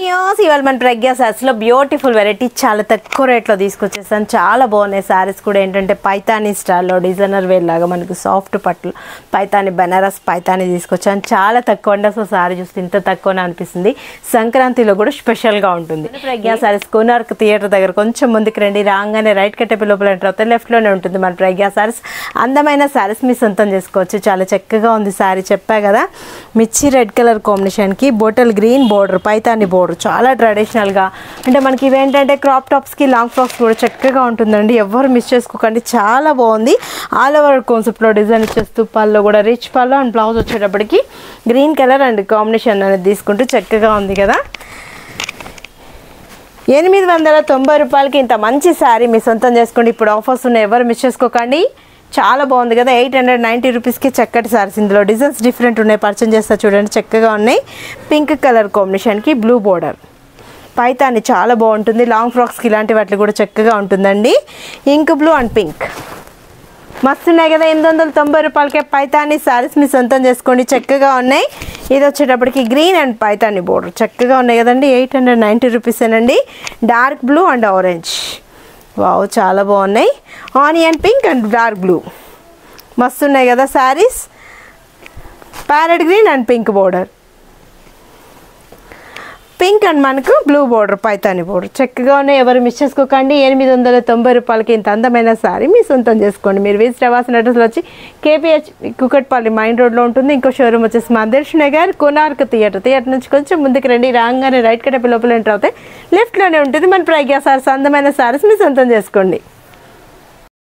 ఇవాళ మన ప్రజ్ఞా సారీస్లో beautiful variety చాలా తక్కువ రేట్లో తీసుకొచ్చేసాను. చాలా బాగున్నాయి సారీస్ కూడా. ఏంటంటే పైతానీ స్టైల్లో డిజైనర్ వేర్ లాగా మనకు సాఫ్ట్ పట్లు పైతానీ బెనారస్ పైతానీ తీసుకొచ్చాను. చాలా తక్కువ అండి. అసలు సారీ చూస్తే ఇంత తక్కువనే అనిపిస్తుంది. సంక్రాంతిలో కూడా స్పెషల్గా ఉంటుంది. ప్రజ్ఞా సారీస్ కోనార్క్ థియేటర్ దగ్గర కొంచెం ముందుకు రండి. రాగానే రైట్ కట్టెపి లోపల ఎంటర్ అవుతాయి. లెఫ్ట్లోనే ఉంటుంది మన ప్రజ్ఞా సారీస్. అందమైన సారీస్ మీ సొంతం చేసుకోవచ్చు. చాలా చక్కగా ఉంది సారీ. చెప్పా కదా, మిర్చి రెడ్ కలర్ కాంబినేషన్కి bottle green border Paithani border. చాలా ట్రెడిషనల్గా అంటే మనకి ఇవేంటంటే క్రాప్ టాప్స్కి లాంగ్ ఫ్రాక్స్ కూడా చక్కగా ఉంటుందండి. ఎవరు మిస్ చేసుకోకండి. చాలా బాగుంది. ఆల్ ఓవర్ కాన్సెప్ట్లో డిజైన్ ఇచ్చేస్తూ పళ్ళు కూడా రిచ్ పళ్ళు అండ్ బ్లౌజ్ వచ్చేటప్పటికి గ్రీన్ కలర్ అండ్ కాంబినేషన్ అనేది తీసుకుంటూ చక్కగా ఉంది కదా. 890 రూపాయలకి ఇంత మంచి శారీ మీ సొంతం చేసుకోండి. ఇప్పుడు ఆఫర్స్ ఉన్నాయి, ఎవరు మిస్ చేసుకోకండి. చాలా బాగుంది కదా. 890 రూపీస్కి చక్కటి సారీస్. ఇందులో డిజైన్స్ డిఫరెంట్ ఉన్నాయి. పర్చేజ్ చేస్తా చూడండి, చక్కగా ఉన్నాయి. పింక్ కలర్ కాంబినేషన్కి బ్లూ బోర్డర్ పైతాని చాలా బాగుంటుంది. లాంగ్ ఫ్రాక్స్కి ఇలాంటి వాటికి కూడా చక్కగా ఉంటుందండి. ఇంక్ బ్లూ అండ్ పింక్ మస్తు ఉన్నాయి కదా. 890 రూపాయలకే పైతాని సారీస్ మీ సొంతం చేసుకోండి. చక్కగా ఉన్నాయి. ఇది వచ్చేటప్పటికి గ్రీన్ అండ్ పైతాని బోర్డర్ చక్కగా ఉన్నాయి కదండి. 890 రూపీసేనండి. Dark blue and orange. Wow, చాలా బాగున్నాయి. Onion pink and dark blue మస్తు ఉన్నాయి కదా saris. Parrot green and pink border, pink and మనకు బ్లూ బోర్డర్ పైతాని బోర్డర్ చక్కగా ఉన్నాయి. ఎవరు మిస్ చేసుకోకండి. 890 రూపాయలకి ఇంత అందమైన శారీ మీ సొంతం చేసుకోండి. మీరు విజిట్ అవ్వాల్సిన అడ్రస్లో వచ్చి కేపీహెచ్ కుకట్పల్లి మైన్ రోడ్లో ఉంటుంది. ఇంకో షోరూమ్ వచ్చేసి మా దర్శన గారు కోనార్క్ థియేటర్ నుంచి కొంచెం ముందుకు రండి. రాగానే రైట్ కట్టెపి లోపల ఎంటర్ అవుతాయి. లెఫ్ట్లోనే ఉంటుంది మన ప్రజ్ఞా సారీస్. అందమైన శారీస్ మీ సొంతం చేసుకోండి.